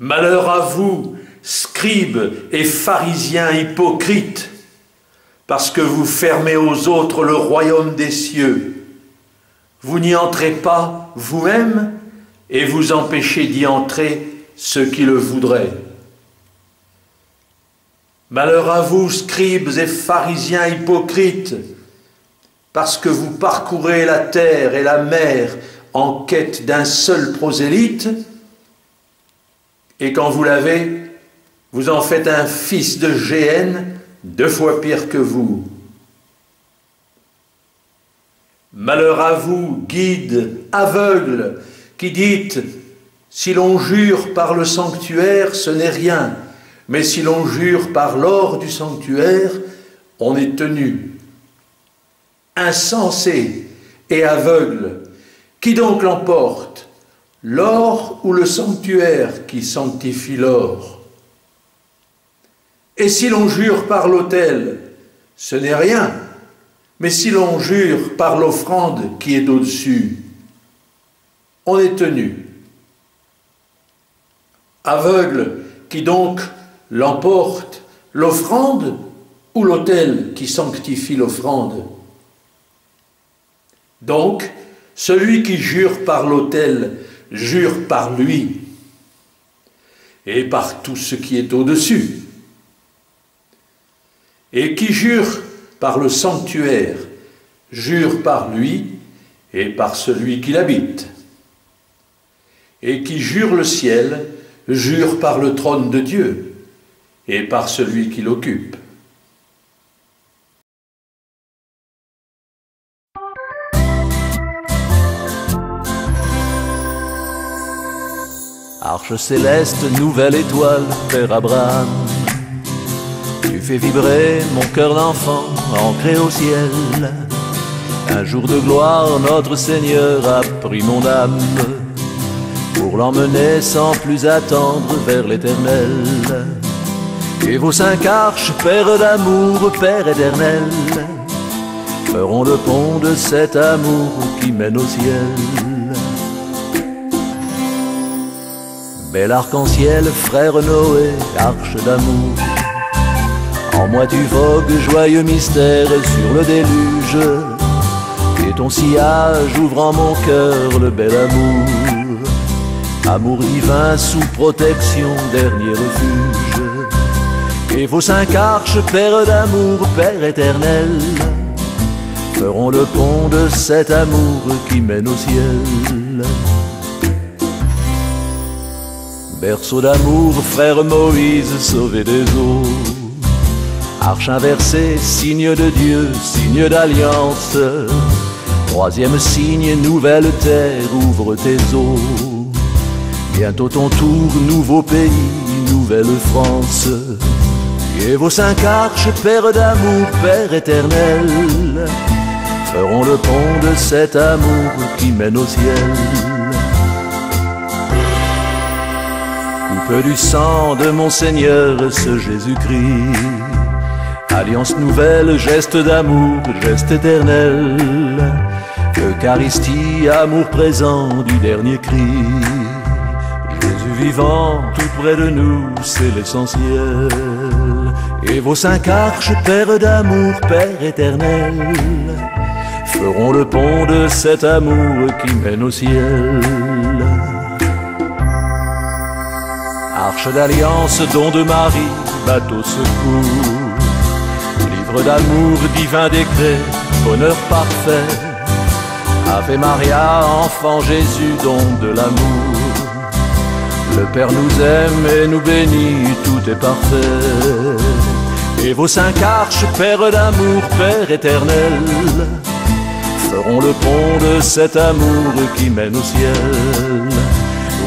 Malheur à vous, scribes et pharisiens hypocrites, parce que vous fermez aux autres le royaume des cieux. Vous n'y entrez pas vous-même et vous empêchez d'y entrer ceux qui le voudraient. Malheur à vous, scribes et pharisiens hypocrites, parce que vous parcourez la terre et la mer en quête d'un seul prosélyte, et quand vous l'avez, vous en faites un fils de géhenne 2 fois pire que vous. Malheur à vous, guides aveugles, qui dites « Si l'on jure par le sanctuaire, ce n'est rien, mais si l'on jure par l'or du sanctuaire, on est tenu. » Insensés et aveugles, qui donc l'emporte, l'or ou le sanctuaire qui sanctifie l'or? Et si l'on jure par l'autel, ce n'est rien, mais si l'on jure par l'offrande qui est au-dessus, on est tenu. Aveugle, qui donc l'emporte, l'offrande ou l'autel qui sanctifie l'offrande? Donc, celui qui jure par l'autel jure par lui et par tout ce qui est au-dessus. Et qui jure par le sanctuaire jure par lui et par celui qui l'habite. Et qui jure le ciel jure par le trône de Dieu et par celui qui l'occupe. Arche céleste, nouvelle étoile, Père Abraham, tu fais vibrer mon cœur d'enfant, ancré au ciel. Un jour de gloire, notre Seigneur a pris mon âme, pour l'emmener sans plus attendre vers l'éternel. Et vos 5 arches, Père d'amour, Père éternel, feront le pont de cet amour qui mène au ciel. Bel arc-en-ciel, frère Noé, arche d'amour, en moi tu vogues, joyeux mystère sur le déluge, et ton sillage ouvre en mon cœur le bel amour. Amour divin sous protection, dernier refuge. Et vos 5 arches, Père d'amour, Père éternel, feront le pont de cet amour qui mène au ciel. Berceau d'amour, frère Moïse, sauvé des eaux, arche inversée, signe de Dieu, signe d'alliance. 3e signe, nouvelle terre, ouvre tes eaux. Bientôt ton tour, nouveau pays, nouvelle France. Et vos 5 arches, Père d'amour, Père éternel, feront le pont de cet amour qui mène au ciel. Coupe du sang de mon Seigneur, ce Jésus-Christ, alliance nouvelle, geste d'amour, geste éternel. Eucharistie, amour présent du dernier cri. Jésus vivant, tout près de nous, c'est l'essentiel. Et vos 5 arches, Père d'amour, Père éternel, feront le pont de cet amour qui mène au ciel. Arche d'alliance, don de Marie, bateau secours, livre d'amour, divin décret, bonheur parfait. Ave Maria, enfant Jésus, don de l'amour. Le Père nous aime et nous bénit, tout est parfait. Et vos 5 arches, Père d'amour, Père éternel, feront le pont de cet amour qui mène au ciel.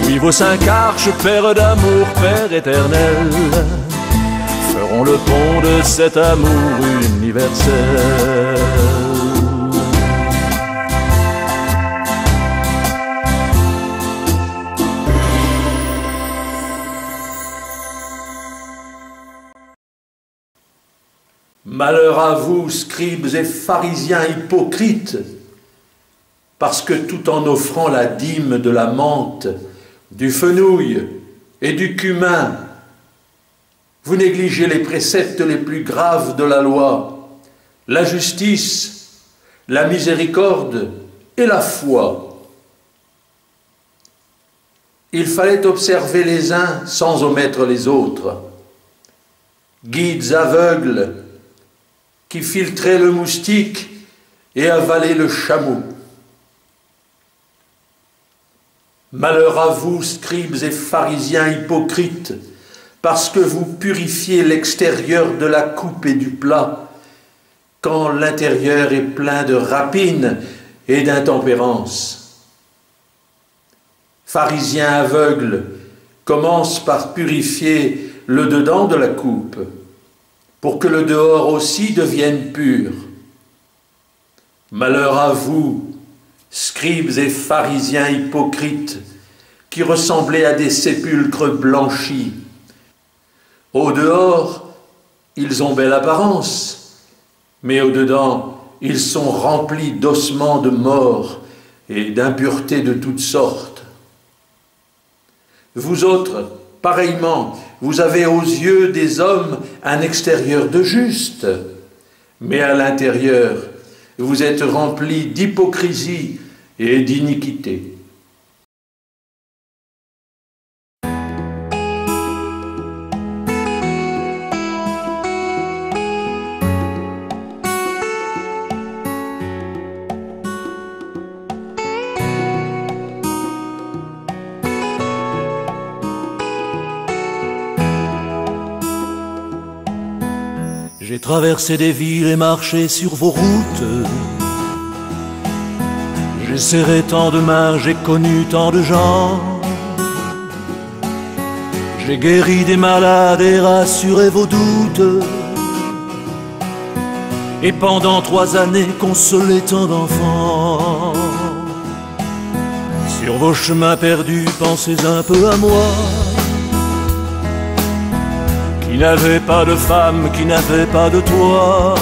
Oui, vos 5 arches, Père d'amour, Père éternel, feront le pont de cet amour universel. Malheur à vous, scribes et pharisiens hypocrites, parce que tout en offrant la dîme de la menthe, du fenouil et du cumin. Vous négligez les préceptes les plus graves de la loi, la justice, la miséricorde et la foi. Il fallait observer les uns sans omettre les autres. Guides aveugles qui filtraient le moustique et avalaient le chameau. Malheur à vous, scribes et pharisiens hypocrites, parce que vous purifiez l'extérieur de la coupe et du plat, quand l'intérieur est plein de rapine et d'intempérance. Pharisiens aveugles, commence par purifier le dedans de la coupe, pour que le dehors aussi devienne pur. Malheur à vous, scribes et pharisiens hypocrites, qui ressemblez à des sépulcres blanchis. Au dehors, ils ont belle apparence, mais au dedans, ils sont remplis d'ossements de mort et d'impuretés de toutes sortes. Vous autres, pareillement, vous avez aux yeux des hommes un extérieur de juste, mais à l'intérieur, vous êtes remplis d'hypocrisie et d'iniquité. J'ai traversé des villes et marché sur vos routes. J'ai serré tant de mains, j'ai connu tant de gens. J'ai guéri des malades et rassuré vos doutes. Et pendant 3 années, consolé tant d'enfants. Sur vos chemins perdus, pensez un peu à moi, qui n'avait pas de femme, qui n'avait pas de toit.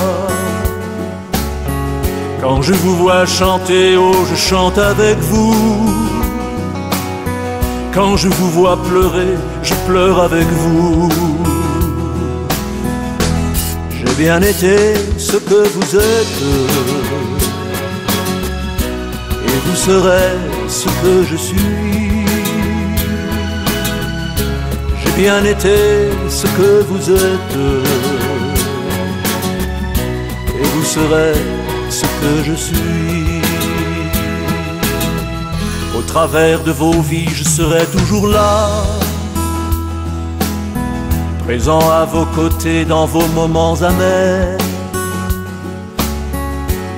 Quand je vous vois chanter, oh, je chante avec vous. Quand je vous vois pleurer, je pleure avec vous. J'ai bien été ce que vous êtes, et vous serez ce que je suis. J'ai bien été ce que vous êtes, et vous serez ce que je suis. Au travers de vos vies, je serai toujours là, présent à vos côtés dans vos moments amers.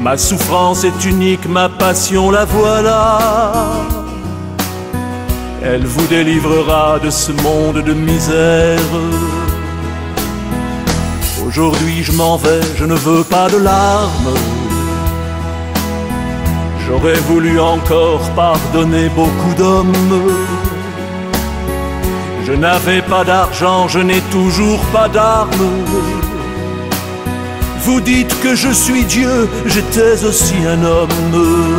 Ma souffrance est unique, ma passion la voilà. Elle vous délivrera de ce monde de misère. Aujourd'hui je m'en vais, je ne veux pas de larmes. J'aurais voulu encore pardonner beaucoup d'hommes. Je n'avais pas d'argent, je n'ai toujours pas d'armes. Vous dites que je suis Dieu, j'étais aussi un homme.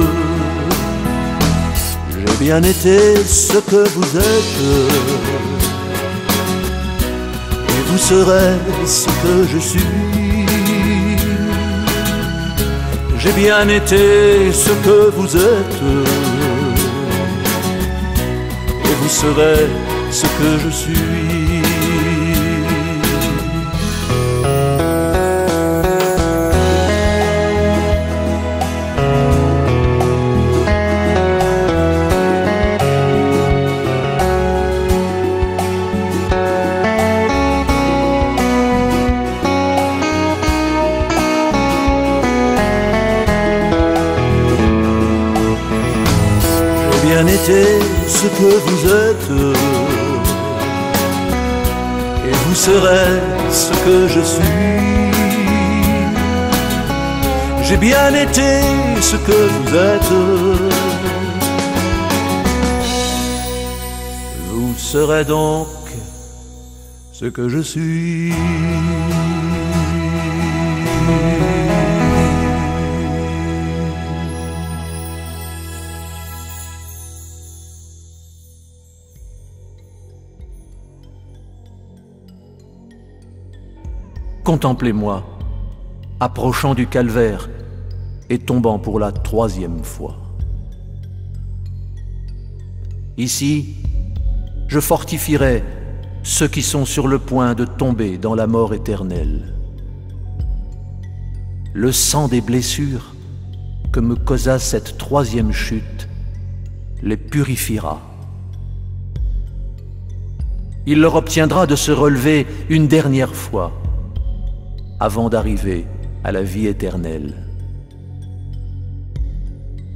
J'ai bien été ce que vous êtes, et vous serez ce que je suis. J'ai bien été ce que vous êtes, et vous serez ce que je suis. Bien été ce que vous êtes, et vous serez ce que je suis. J'ai bien été ce que vous êtes, vous serez donc ce que je suis. contemplez-moi, approchant du calvaire et tombant pour la 3e fois. Ici, je fortifierai ceux qui sont sur le point de tomber dans la mort éternelle. Le sang des blessures que me causa cette 3e chute les purifiera. Il leur obtiendra de se relever une dernière fois avant d'arriver à la vie éternelle.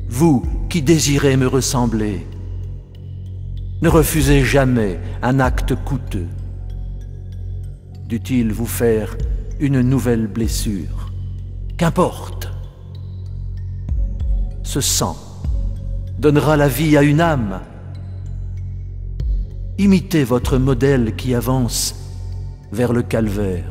Vous qui désirez me ressembler, ne refusez jamais un acte coûteux. Dût-il vous faire une nouvelle blessure, qu'importe. Ce sang donnera la vie à une âme. Imitez votre modèle qui avance vers le calvaire.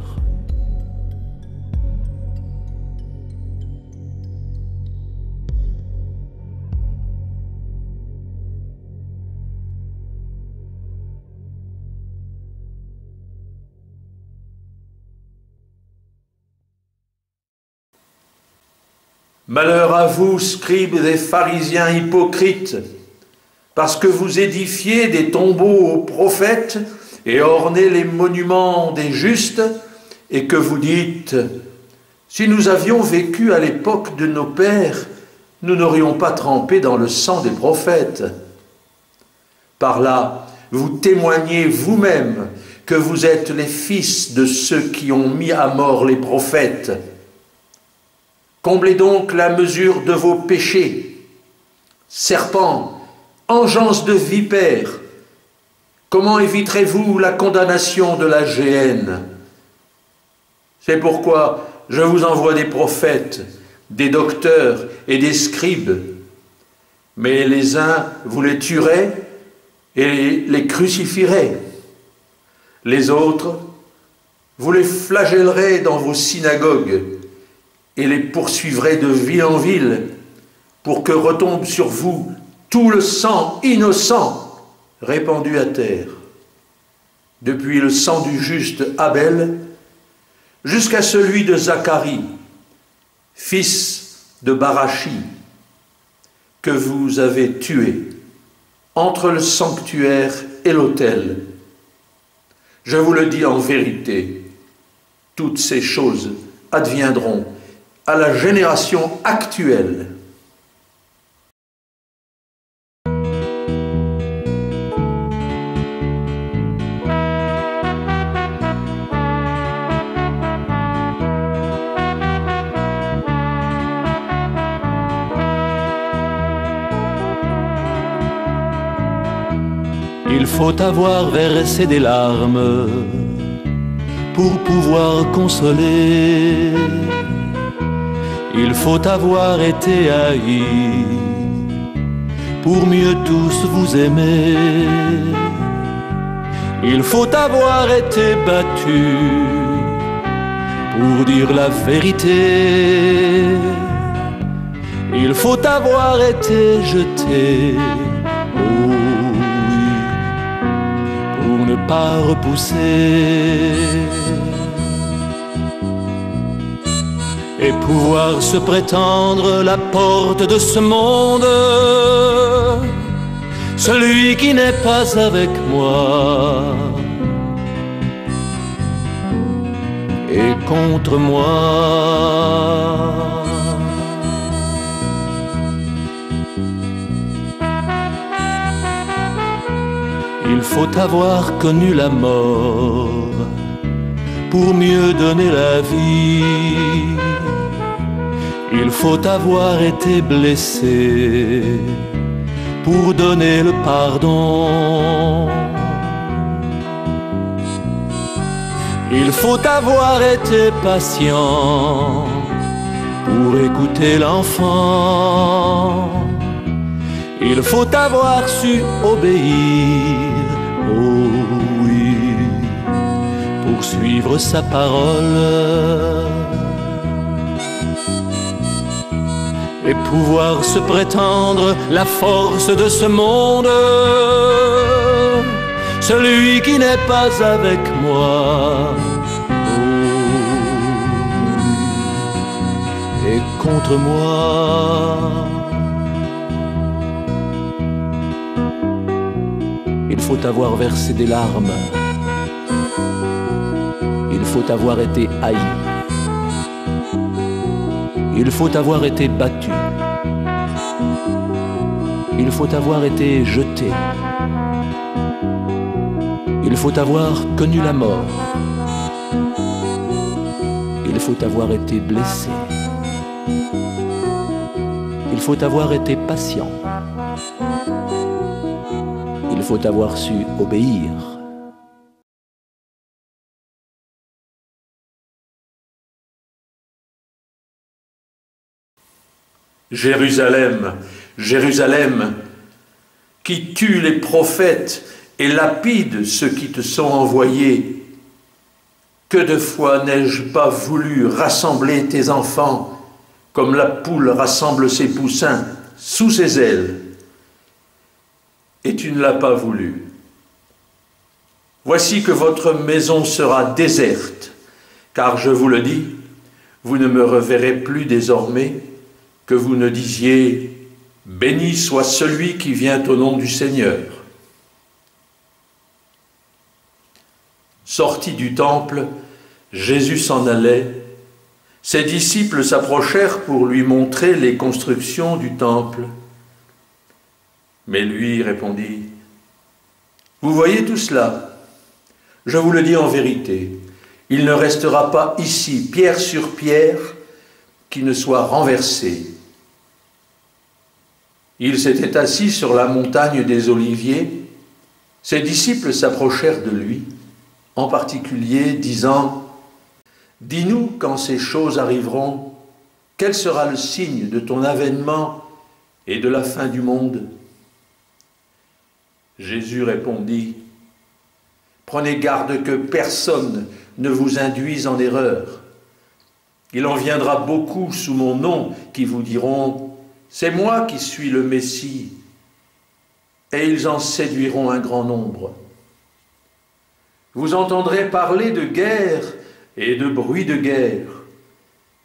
Malheur à vous, scribes et pharisiens hypocrites, parce que vous édifiez des tombeaux aux prophètes et ornez les monuments des justes, et que vous dites « Si nous avions vécu à l'époque de nos pères, nous n'aurions pas trempé dans le sang des prophètes. » Par là, vous témoignez vous-même que vous êtes les fils de ceux qui ont mis à mort les prophètes. Comblez donc la mesure de vos péchés. Serpents, engeance de vipères, comment éviterez-vous la condamnation de la géhenne? C'est pourquoi je vous envoie des prophètes, des docteurs et des scribes. Mais les uns vous les tuerez et les crucifierez. Les autres, vous les flagellerez dans vos synagogues et les poursuivrez de ville en ville, pour que retombe sur vous tout le sang innocent répandu à terre, depuis le sang du juste Abel jusqu'à celui de Zacharie, fils de Barachi, que vous avez tué entre le sanctuaire et l'autel. Je vous le dis en vérité, toutes ces choses adviendront à la génération actuelle. Il faut avoir versé des larmes pour pouvoir consoler. Il faut avoir été haï pour mieux tous vous aimer. Il faut avoir été battu pour dire la vérité. Il faut avoir été jeté, oh oui, pour ne pas repousser. Et pouvoir se prétendre la porte de ce monde, celui qui n'est pas avec moi est contre moi. Il faut avoir connu la mort pour mieux donner la vie. Il faut avoir été blessé pour donner le pardon. Il faut avoir été patient pour écouter l'enfant. Il faut avoir su obéir, oh oui, pour suivre sa parole. Et pouvoir se prétendre la force de ce monde, celui qui n'est pas avec moi, oh et contre moi. Il faut avoir versé des larmes, il faut avoir été haï, il faut avoir été battu, il faut avoir été jeté, il faut avoir connu la mort, il faut avoir été blessé, il faut avoir été patient, il faut avoir su obéir. Jérusalem, Jérusalem, qui tue les prophètes et lapide ceux qui te sont envoyés, que de fois n'ai-je pas voulu rassembler tes enfants comme la poule rassemble ses poussins sous ses ailes, et tu ne l'as pas voulu. Voici que votre maison sera déserte, car je vous le dis, vous ne me reverrez plus désormais, que vous ne disiez « Béni soit celui qui vient au nom du Seigneur ». Sorti du temple, Jésus s'en allait. Ses disciples s'approchèrent pour lui montrer les constructions du temple. Mais lui répondit « Vous voyez tout cela? Je vous le dis en vérité, il ne restera pas ici, pierre sur pierre, qui ne soit renversé. » Il s'était assis sur la montagne des Oliviers. Ses disciples s'approchèrent de lui, en particulier disant « Dis-nous quand ces choses arriveront, quel sera le signe de ton avènement et de la fin du monde ?» Jésus répondit « Prenez garde que personne ne vous induise en erreur. Il en viendra beaucoup sous mon nom qui vous diront « C'est moi qui suis le Messie » et ils en séduiront un grand nombre. Vous entendrez parler de guerre et de bruit de guerre.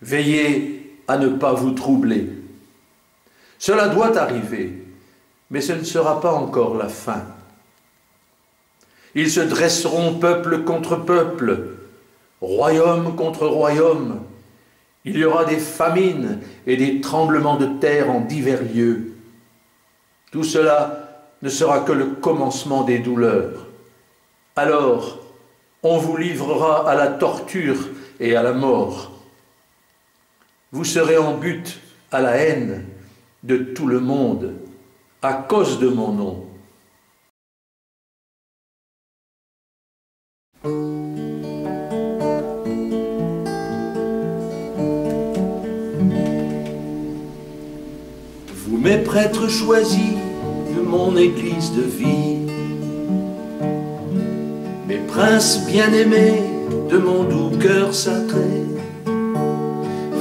Veillez à ne pas vous troubler. Cela doit arriver, mais ce ne sera pas encore la fin. Ils se dresseront peuple contre peuple, royaume contre royaume. Il y aura des famines et des tremblements de terre en divers lieux. Tout cela ne sera que le commencement des douleurs. Alors, on vous livrera à la torture et à la mort. Vous serez en butte à la haine de tout le monde à cause de mon nom. Vous, mes prêtres choisis de mon église de vie, mes princes bien-aimés de mon doux cœur sacré,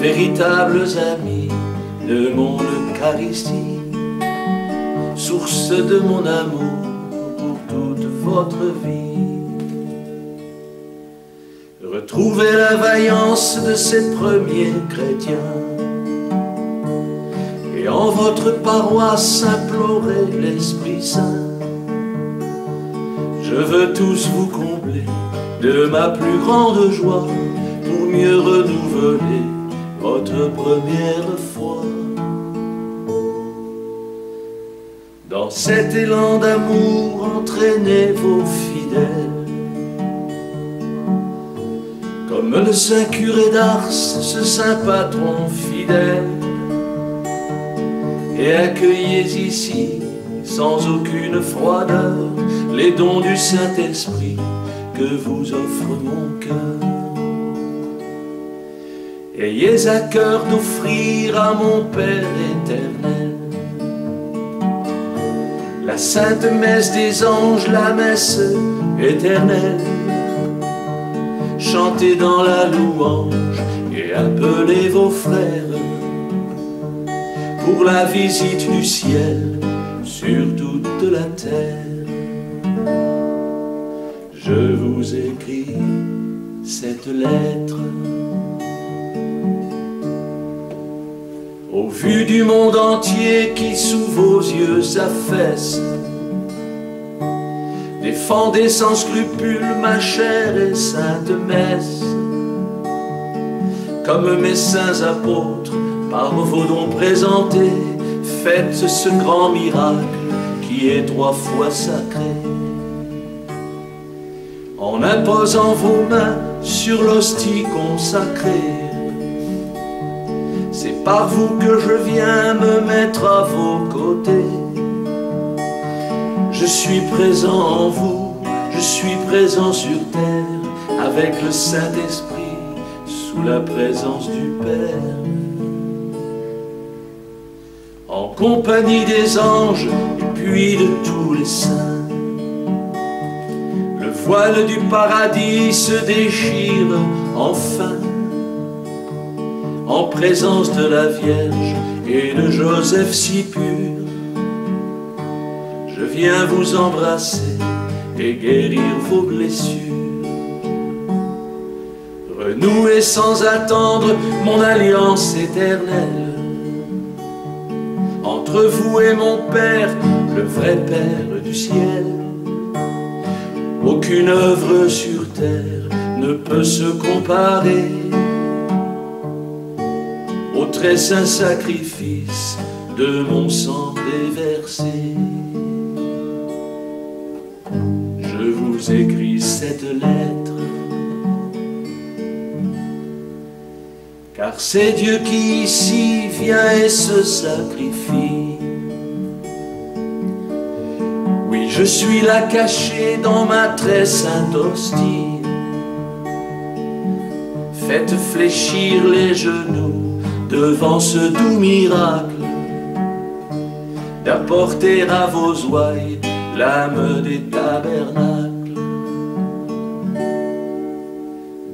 véritables amis de mon Eucharistie, source de mon amour pour toute votre vie. Retrouvez la vaillance de ces premiers chrétiens, et en votre paroisse implorez l'Esprit Saint. Je veux tous vous combler de ma plus grande joie, pour mieux renouveler votre première foi. Dans cet élan d'amour, entraînez vos fidèles, comme le saint curé d'Ars, ce saint patron fidèle, et accueillez ici, sans aucune froideur, les dons du Saint-Esprit que vous offre mon cœur. Ayez à cœur d'offrir à mon Père éternel la sainte messe des anges, la messe éternelle. Chantez dans la louange et appelez vos frères pour la visite du ciel sur toute la terre. Je vous écris cette lettre vu du monde entier qui sous vos yeux s'affaisse. Défendez sans scrupule ma chère et sainte messe. Comme mes saints apôtres, par vos dons présentés, faites ce grand miracle qui est 3 fois sacré. En imposant vos mains sur l'hostie consacrée, c'est par vous que je viens me mettre à vos côtés. Je suis présent en vous, je suis présent sur terre, avec le Saint-Esprit, sous la présence du Père. En compagnie des anges et puis de tous les saints, le voile du paradis se déchire enfin. En présence de la Vierge et de Joseph si pur, je viens vous embrasser et guérir vos blessures. Renouer sans attendre mon alliance éternelle entre vous et mon Père, le vrai Père du ciel. Aucune œuvre sur terre ne peut se comparer au très saint sacrifice de mon sang déversé. Je vous écris cette lettre, car c'est Dieu qui ici vient et se sacrifie. Oui, je suis là caché dans ma très sainte hostie. Faites fléchir les genoux devant ce doux miracle d'apporter à vos ouailles l'âme des tabernacles.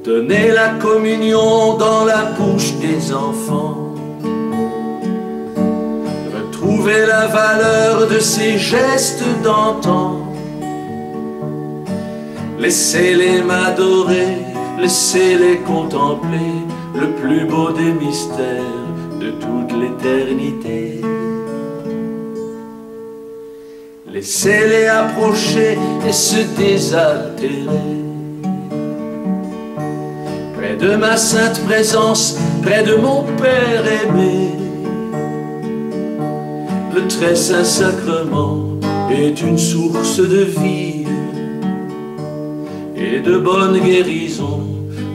Donnez la communion dans la bouche des enfants. Retrouvez la valeur de ces gestes d'antan. Laissez-les m'adorer, laissez-les contempler le plus beau des mystères de toute l'éternité. Laissez-les approcher et se désaltérer près de ma sainte présence, près de mon Père aimé. Le très saint sacrement est une source de vie et de bonne guérison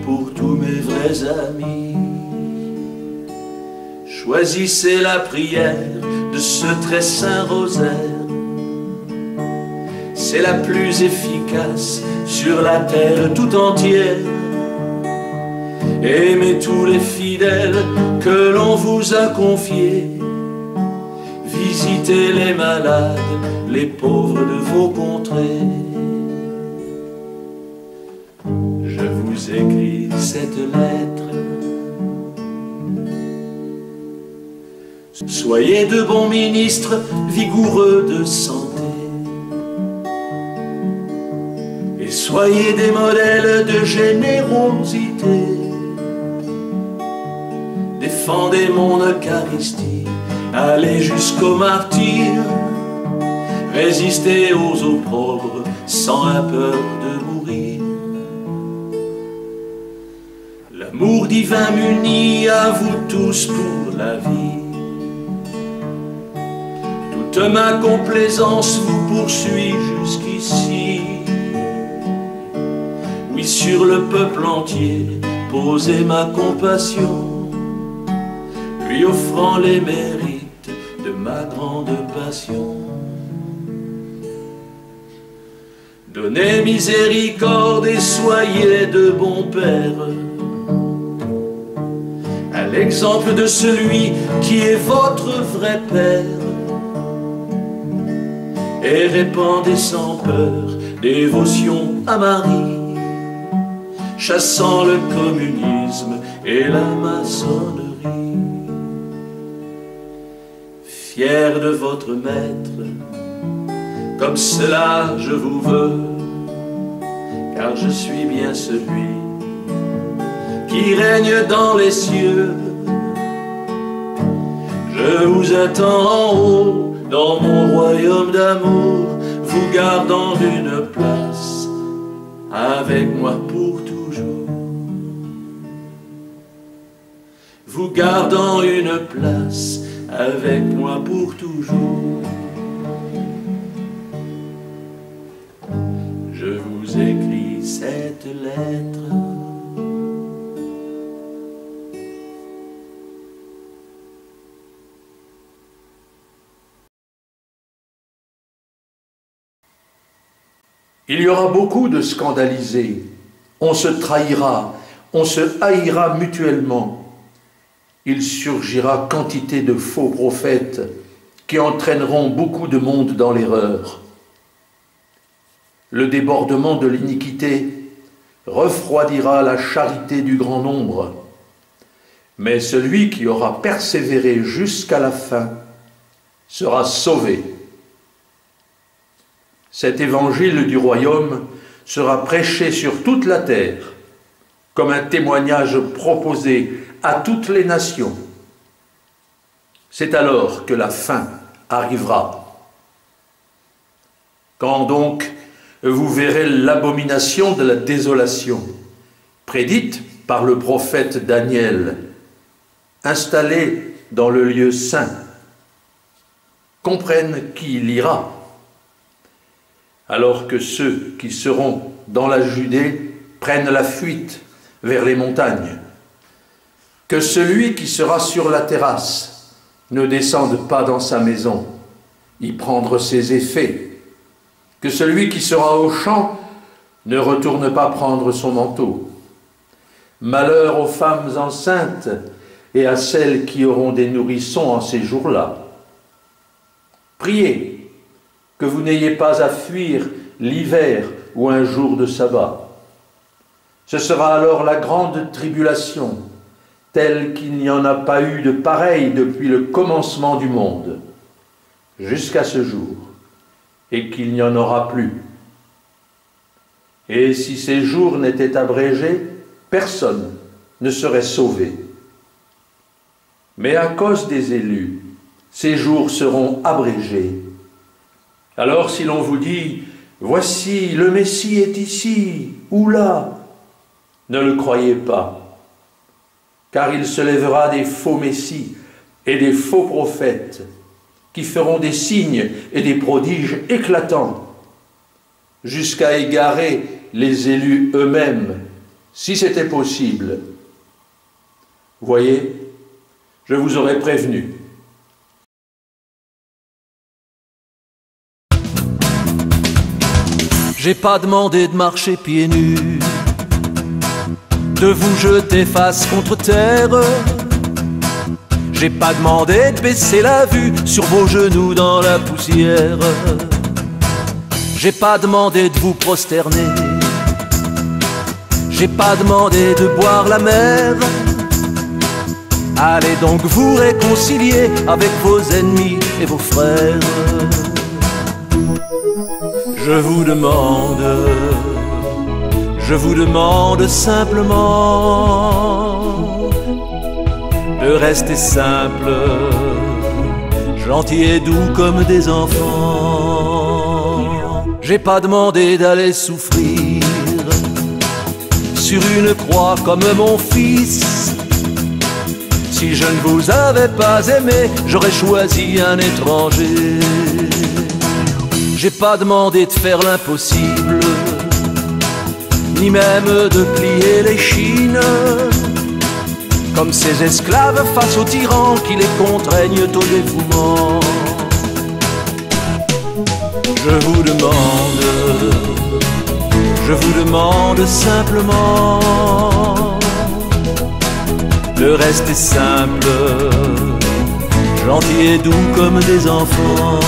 pour tous mes vrais amis. Choisissez la prière de ce très saint rosaire, c'est la plus efficace sur la terre tout entière. Aimez tous les fidèles que l'on vous a confiés, visitez les malades, les pauvres de vos contrées. Je vous écris cette lettre. Soyez de bons ministres, vigoureux de santé, et soyez des modèles de générosité. Défendez mon Eucharistie, allez jusqu'au martyr, résistez aux opprobres sans la peur de mourir. L'amour divin m'unit à vous tous pour la vie. Toute ma complaisance vous poursuit jusqu'ici. Oui, sur le peuple entier, posez ma compassion, lui offrant les mérites de ma grande passion. Donnez miséricorde et soyez de bons pères, à l'exemple de celui qui est votre vrai Père, et répandez sans peur dévotion à Marie, chassant le communisme et la maçonnerie. Fier de votre maître, comme cela je vous veux, car je suis bien celui qui règne dans les cieux. Je vous attends en haut, dans mon royaume d'amour, vous gardant une place avec moi pour toujours. Vous gardant une place avec moi pour toujours. Je vous écris cette lettre. Il y aura beaucoup de scandalisés. On se trahira, on se haïra mutuellement. Il surgira quantité de faux prophètes qui entraîneront beaucoup de monde dans l'erreur. Le débordement de l'iniquité refroidira la charité du grand nombre. Mais celui qui aura persévéré jusqu'à la fin sera sauvé. Cet évangile du royaume sera prêché sur toute la terre, comme un témoignage proposé à toutes les nations. C'est alors que la fin arrivera. Quand donc vous verrez l'abomination de la désolation, prédite par le prophète Daniel, installée dans le lieu saint, comprenne qui l'ira. Alors que ceux qui seront dans la Judée prennent la fuite vers les montagnes. Que celui qui sera sur la terrasse ne descende pas dans sa maison, y prendre ses effets. Que celui qui sera au champ ne retourne pas prendre son manteau. Malheur aux femmes enceintes et à celles qui auront des nourrissons en ces jours-là. Priez que vous n'ayez pas à fuir l'hiver ou un jour de sabbat. Ce sera alors la grande tribulation, telle qu'il n'y en a pas eu de pareille depuis le commencement du monde, jusqu'à ce jour, et qu'il n'y en aura plus. Et si ces jours n'étaient abrégés, personne ne serait sauvé. Mais à cause des élus, ces jours seront abrégés. Alors si l'on vous dit « Voici, le Messie est ici ou là », ne le croyez pas, car il se lèvera des faux messies et des faux prophètes qui feront des signes et des prodiges éclatants, jusqu'à égarer les élus eux-mêmes, si c'était possible. Voyez, je vous aurais prévenu. J'ai pas demandé de marcher pieds nus, de vous jeter face contre terre. J'ai pas demandé de baisser la vue sur vos genoux dans la poussière. J'ai pas demandé de vous prosterner. J'ai pas demandé de boire la mer. Allez donc vous réconcilier avec vos ennemis et vos frères. Je vous demande simplement de rester simple, gentil et doux comme des enfants. J'ai pas demandé d'aller souffrir sur une croix comme mon fils. Si je ne vous avais pas aimé, j'aurais choisi un étranger. J'ai pas demandé de faire l'impossible, ni même de plier l'échine, comme ces esclaves face aux tyrans qui les contraignent au dévouement. Je vous demande simplement de rester simple, gentil et doux comme des enfants.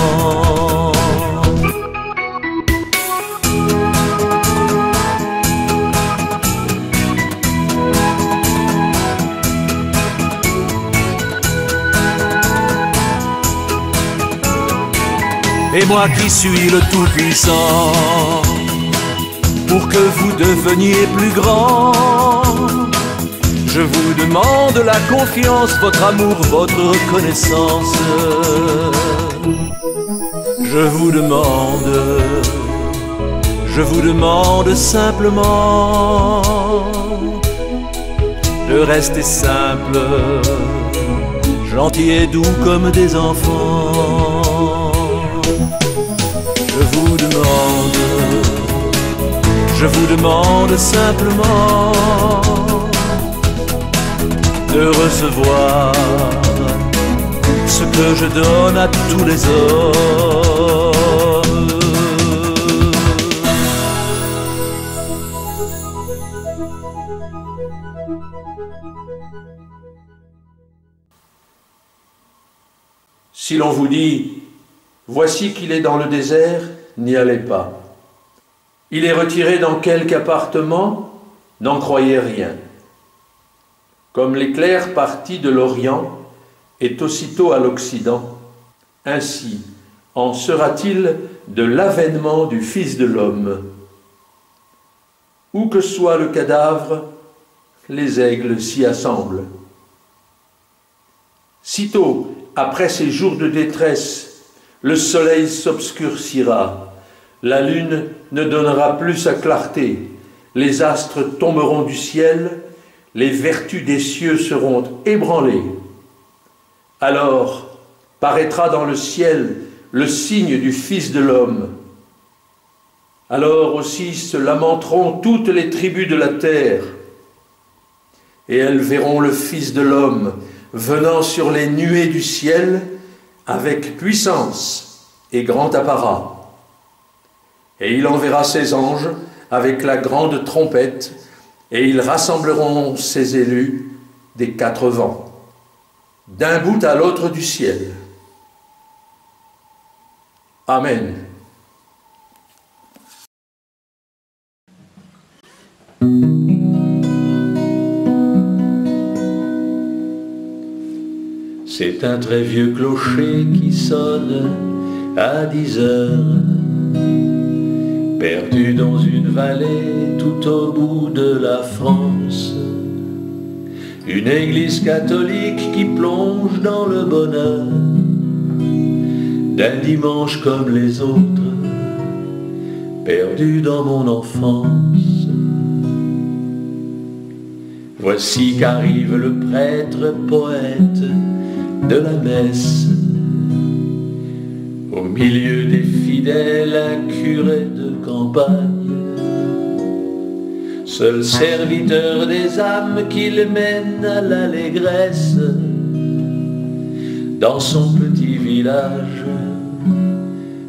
Et moi qui suis le Tout-Puissant, pour que vous deveniez plus grand, Je vous demande la confiance, votre amour, votre reconnaissance. Je vous demande simplement de rester simple, gentil et doux comme des enfants. Je vous demande simplement de recevoir ce que je donne à tous les hommes. Si l'on vous dit « Voici qu'il est dans le désert », n'y allez pas. Il est retiré dans quelque appartement, n'en croyez rien. Comme l'éclair parti de l'Orient est aussitôt à l'Occident, ainsi en sera-t-il de l'avènement du Fils de l'homme. Où que soit le cadavre, les aigles s'y assemblent. Sitôt, après ces jours de détresse, le soleil s'obscurcira, la lune ne donnera plus sa clarté, les astres tomberont du ciel, les vertus des cieux seront ébranlées. Alors paraîtra dans le ciel le signe du Fils de l'homme. Alors aussi se lamenteront toutes les tribus de la terre, et elles verront le Fils de l'homme venant sur les nuées du ciel avec puissance et grand apparat. Et il enverra ses anges avec la grande trompette, et ils rassembleront ses élus des quatre vents, d'un bout à l'autre du ciel. Amen. C'est un très vieux clocher qui sonne à 10 heures, perdu dans une vallée tout au bout de la France. Une église catholique qui plonge dans le bonheur d'un dimanche comme les autres, perdu dans mon enfance. Voici qu'arrive le prêtre poète de la messe, au milieu des fidèles, un curé de campagne, seul serviteur des âmes qu'il mène à l'allégresse dans son petit village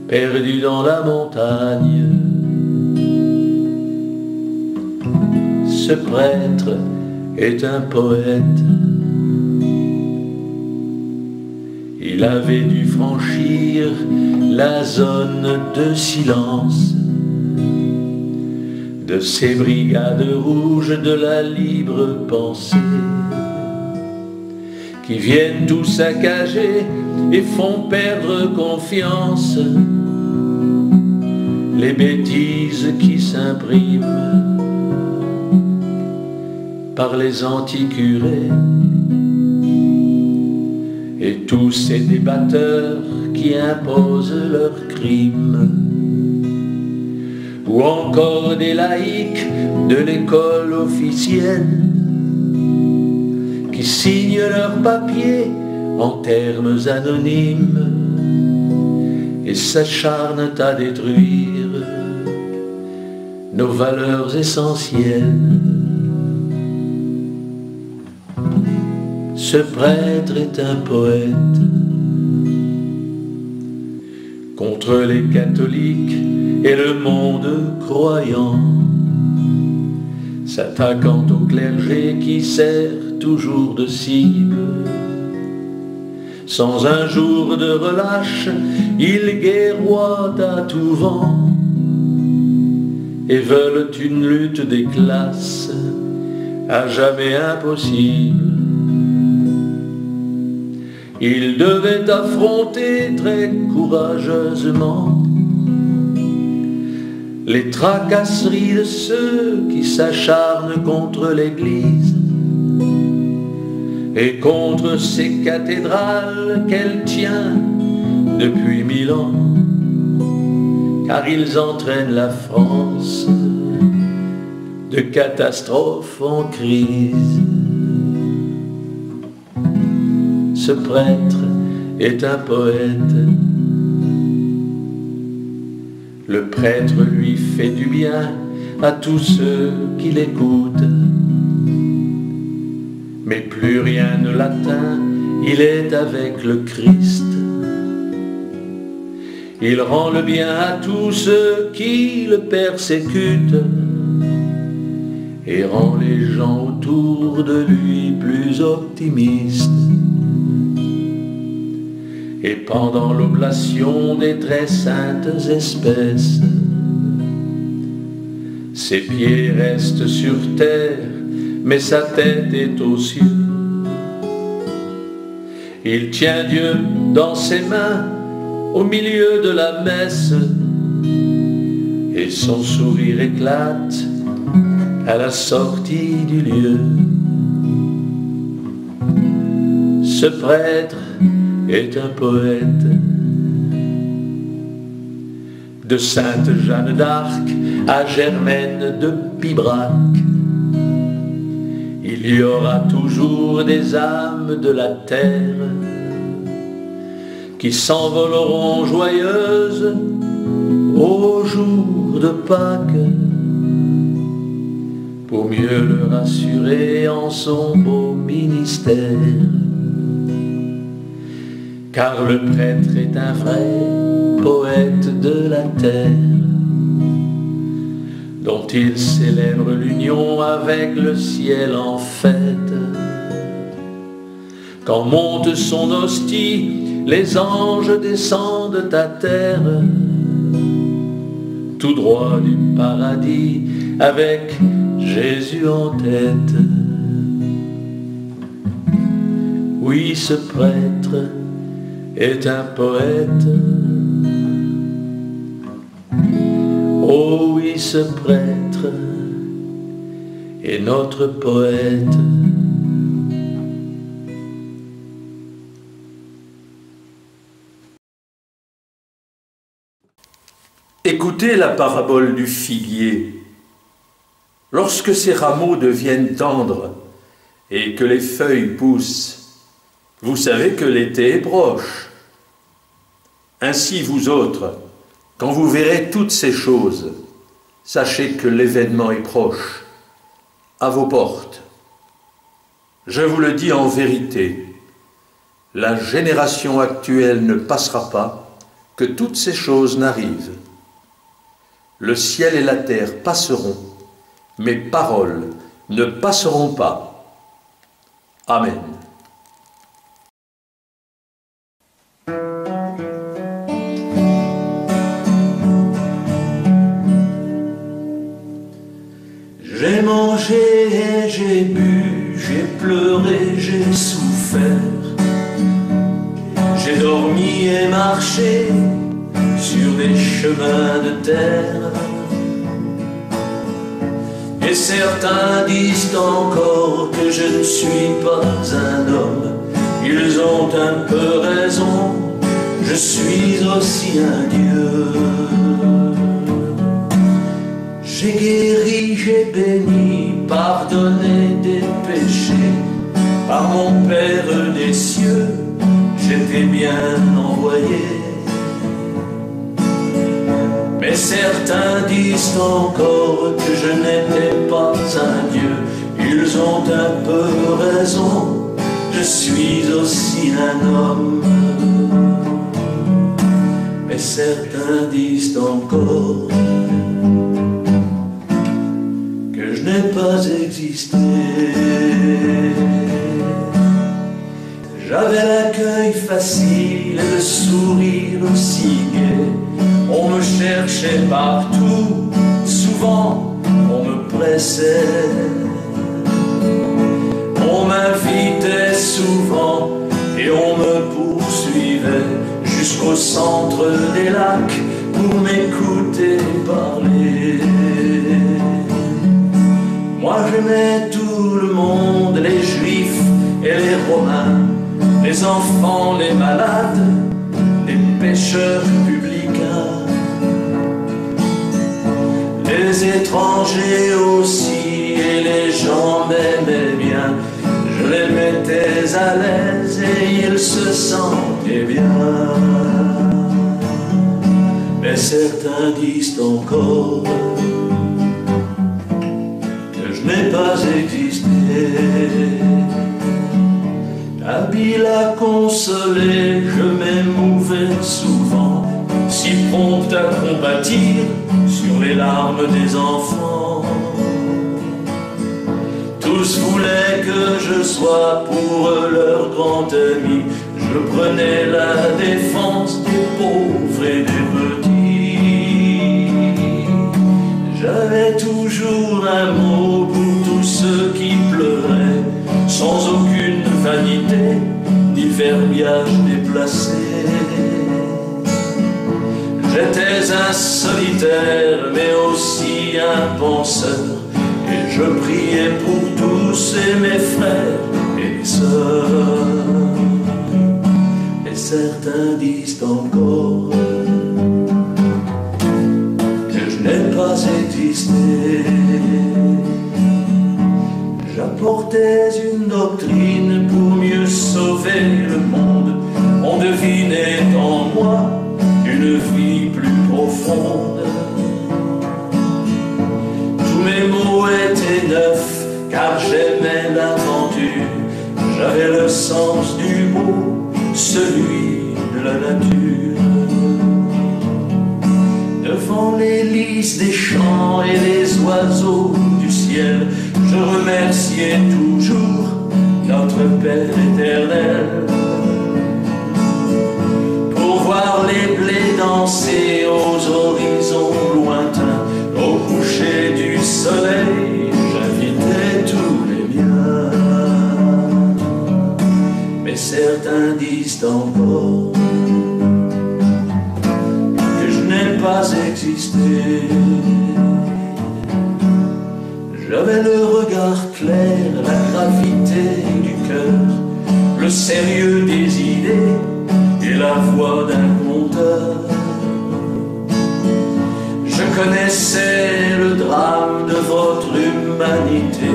perdu dans la montagne. Ce prêtre est un poète. Il avait dû franchir la zone de silence de ces brigades rouges de la libre pensée qui viennent tout saccager et font perdre confiance, les bêtises qui s'impriment par les anticurés et tous ces débatteurs qui imposent leurs crimes, ou encore des laïcs de l'école officielle qui signent leurs papiers en termes anonymes et s'acharnent à détruire nos valeurs essentielles. Ce prêtre est un poète contre les catholiques et le monde croyant, s'attaquant au clergé qui sert toujours de cible. Sans un jour de relâche, ils guerroient à tout vent et veulent une lutte des classes à jamais impossible. Ils devaient affronter très courageusement les tracasseries de ceux qui s'acharnent contre l'Église et contre ces cathédrales qu'elle tient depuis 1000 ans, car ils entraînent la France de catastrophe en crise. Ce prêtre est un poète. Le prêtre lui fait du bien à tous ceux qui l'écoutent. Mais plus rien ne l'atteint, il est avec le Christ. Il rend le bien à tous ceux qui le persécutent et rend les gens autour de lui plus optimistes. Et pendant l'oblation des très saintes espèces, ses pieds restent sur terre, mais sa tête est aux cieux. Il tient Dieu dans ses mains au milieu de la messe, et son sourire éclate à la sortie du lieu. Ce prêtre est un poète. De Sainte Jeanne d'Arc à Germaine de Pibrac, il y aura toujours des âmes de la terre qui s'envoleront joyeuses au jour de Pâques, pour mieux le rassurer en son beau ministère. Car le prêtre est un vrai poète de la terre, dont il célèbre l'union avec le ciel en fête. Quand monte son hostie, les anges descendent à terre, tout droit du paradis, avec Jésus en tête. Oui, ce prêtre est un poète. Oh oui, ce prêtre est notre poète. Écoutez la parabole du figuier. Lorsque ses rameaux deviennent tendres et que les feuilles poussent, vous savez que l'été est proche. Ainsi, vous autres, quand vous verrez toutes ces choses, sachez que l'événement est proche, à vos portes. Je vous le dis en vérité, la génération actuelle ne passera pas que toutes ces choses n'arrivent. Le ciel et la terre passeront, mes paroles ne passeront pas. Amen. J'ai mangé et j'ai bu, j'ai pleuré, j'ai souffert. J'ai dormi et marché sur des chemins de terre. Et certains disent encore que je ne suis pas un homme. Ils ont un peu raison, je suis aussi un Dieu. J'ai guéri, j'ai béni, pardonné des péchés. Par mon Père des cieux, j'étais bien envoyé. Mais certains disent encore que je n'étais pas un Dieu. Ils ont un peu raison, je suis aussi un homme. Mais certains disent encore que je n'ai pas existé. J'avais l'accueil facile et le sourire aussi gai. On me cherchait partout, souvent on me pressait. On m'invitait souvent et on me poursuivait jusqu'au centre des lacs pour m'écouter parler. Moi j'aimais tout le monde, les juifs et les les enfants, les malades, les pécheurs publicains, les étrangers aussi, et les gens m'aimaient bien. Je les mettais à l'aise et ils se sentaient bien. Mais certains disent encore que je n'ai pas existé. Habile à consoler, je m'émouvais souvent, si prompt à compatir sur les larmes des enfants. Tous voulaient que je sois pour eux leur grand ami. Je prenais la défense des pauvres et des petits. J'avais toujours un mot pour tous ceux qui pleuraient, sans aucune vanité ni verbiage déplacé. J'étais un solitaire mais aussi un penseur, et je priais pour tous et mes frères et mes sœurs. Et certains disent encore que je n'ai pas existé. J'apportais une doctrine pour mieux sauver le monde. On devinait en moi une vie plus profonde. Tous mes mots étaient neufs, car j'aimais l'aventure. J'avais le sens du mot, celui de la nature. Devant les lys des champs et les oiseaux du ciel, je remerciais toujours notre Père éternel. Pour voir les blés danser aux horizons lointains, au coucher du soleil, j'invitais tous les miens. Mais certains disent encore que je n'ai pas existé. J'avais le regard clair, la gravité du cœur, le sérieux des idées et la voix d'un conteur. Je connaissais le drame de votre humanité,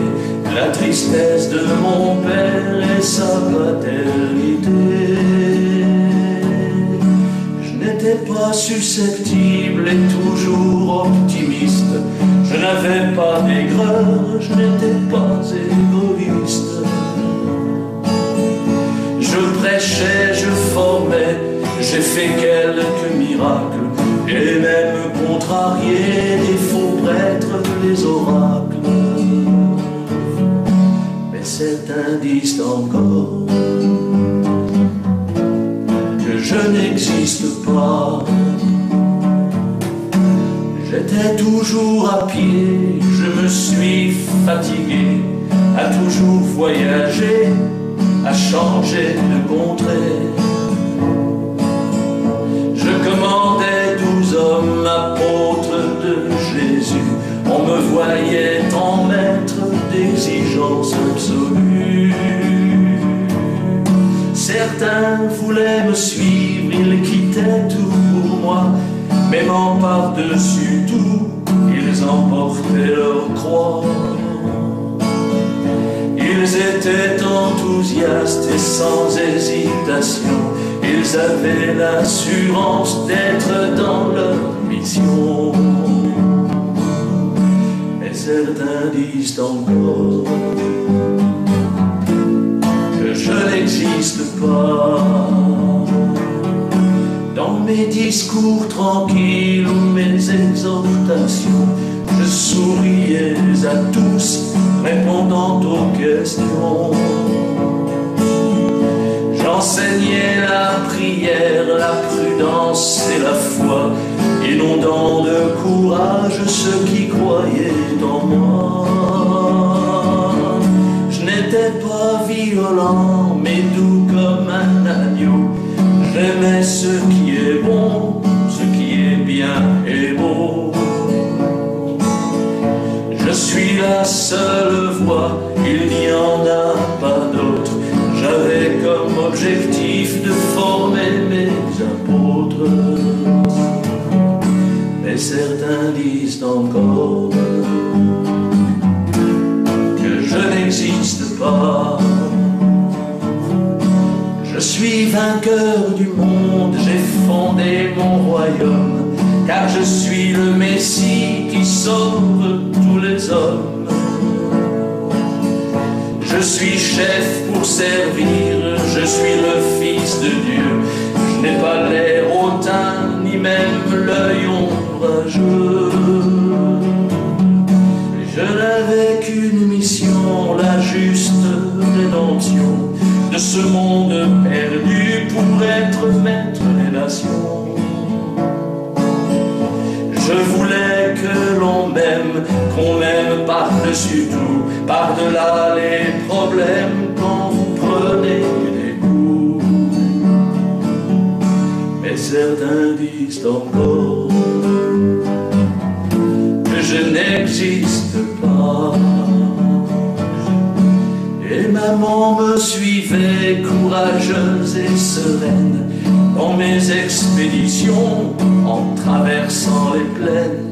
la tristesse de mon père et sa paternité. Je n'étais pas susceptible et toujours optimiste. Je n'avais pas d'aigreur, je n'étais pas égoïste. Je prêchais, je formais, j'ai fait quelques miracles, et même contrarié des faux prêtres, les oracles. Mais certains disent encore que je n'existe pas. J'étais toujours à pied, je me suis fatigué à toujours voyager, à changer de contrée. Je commandais 12 hommes, apôtres de Jésus. On me voyait en maître d'exigence absolue. Certains voulaient me suivre, ils quittaient tout pour moi. M'aimant par-dessus tout, ils emportaient leur croix. Ils étaient enthousiastes et sans hésitation. Ils avaient l'assurance d'être dans leur mission. Mais certains disent encore que je n'existe pas. Dans mes discours tranquilles ou mes exhortations, je souriais à tous, répondant aux questions. J'enseignais la prière, la prudence et la foi, inondant de courage ceux qui croyaient en moi. Je n'étais pas violent, mais doux comme un agneau. J'aimais ce qui est bon, ce qui est bien et beau. Je suis la seule voix, il n'y en a pas d'autre. J'avais comme objectif encore que je n'existe pas. Je suis vainqueur du monde, j'ai fondé mon royaume, car je suis le Messie qui sauve tous les hommes. Je suis chef pour servir, je suis le fils de Dieu. Je n'ai pas l'air hautain, ni même l'œil ombrageux. Je n'avais qu'une mission, la juste rédemption de ce monde perdu pour être maître des nations. Je voulais que l'on m'aime, qu'on m'aime par-dessus tout, par-delà les problèmes quand vous prenez des coups. Mais certains disent encore que je n'existe pas. Et maman me suivait courageuse et sereine dans mes expéditions en traversant les plaines.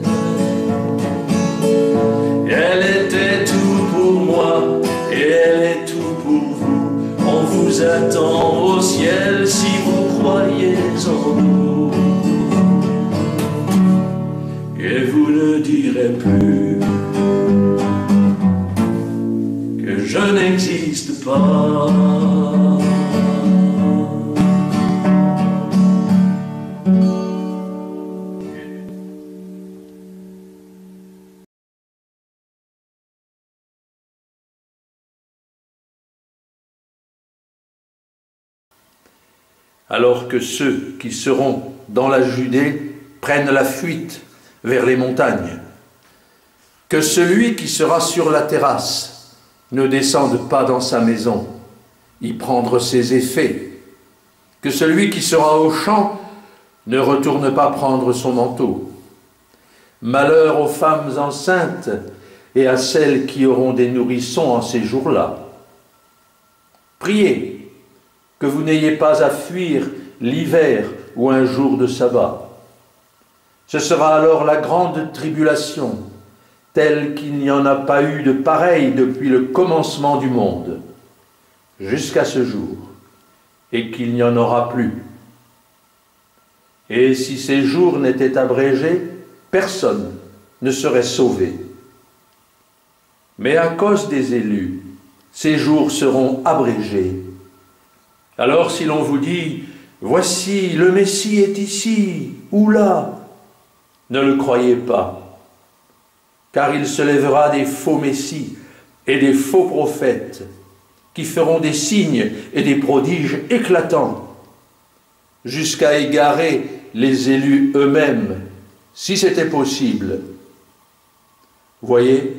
Elle était tout pour moi et elle est tout pour vous. On vous attend au ciel si vous croyez en nous. Et vous ne direz plus que je n'existe pas. Alors que ceux qui seront dans la Judée prennent la fuite vers les montagnes, que celui qui sera sur la terrasse ne descende pas dans sa maison, y prendre ses effets, que celui qui sera au champ ne retourne pas prendre son manteau. Malheur aux femmes enceintes et à celles qui auront des nourrissons en ces jours-là. Priez que vous n'ayez pas à fuir l'hiver ou un jour de sabbat. Ce sera alors la grande tribulation, telle qu'il n'y en a pas eu de pareille depuis le commencement du monde, jusqu'à ce jour, et qu'il n'y en aura plus. Et si ces jours n'étaient abrégés, personne ne serait sauvé. Mais à cause des élus, ces jours seront abrégés. Alors si l'on vous dit « Voici, le Messie est ici ou là », ne le croyez pas, car il se lèvera des faux messies et des faux prophètes qui feront des signes et des prodiges éclatants, jusqu'à égarer les élus eux-mêmes, si c'était possible. Voyez,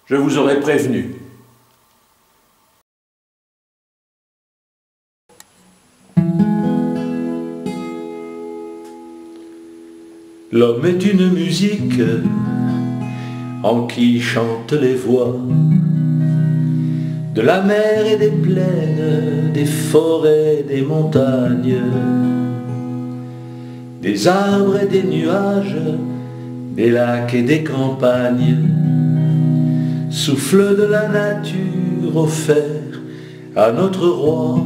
je vous aurais prévenu. L'homme est une musique en qui chantent les voix de la mer et des plaines, des forêts, des montagnes, des arbres et des nuages, des lacs et des campagnes, souffle de la nature offert à notre roi,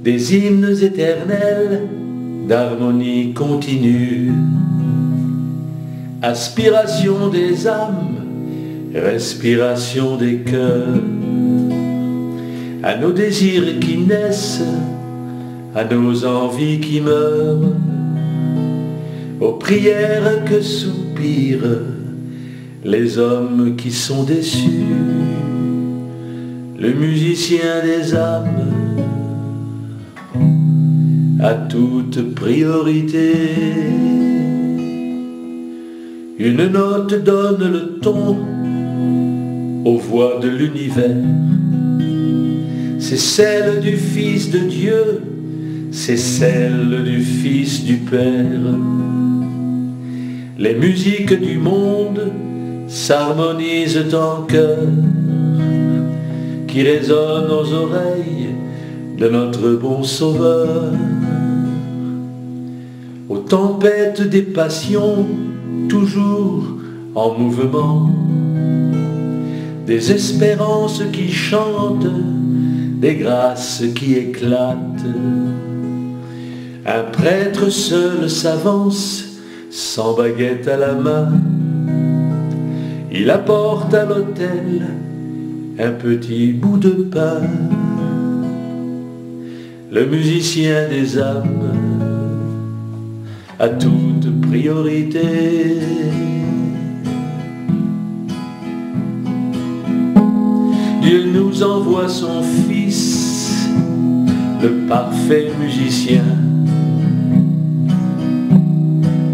des hymnes éternels d'harmonie continue, aspiration des âmes, respiration des cœurs, à nos désirs qui naissent, à nos envies qui meurent, aux prières que soupirent les hommes qui sont déçus, le musicien des âmes à toute priorité. Une note donne le ton aux voix de l'univers. C'est celle du Fils de Dieu, c'est celle du Fils du Père. Les musiques du monde s'harmonisent en chœur, qui résonnent aux oreilles de notre bon Sauveur. Au tempête des passions, toujours en mouvement, des espérances qui chantent, des grâces qui éclatent. Un prêtre seul s'avance, sans baguette à la main. Il apporte à l'autel un petit bout de pain. Le musicien des âmes a toute priorité. Dieu nous envoie son Fils, le parfait musicien,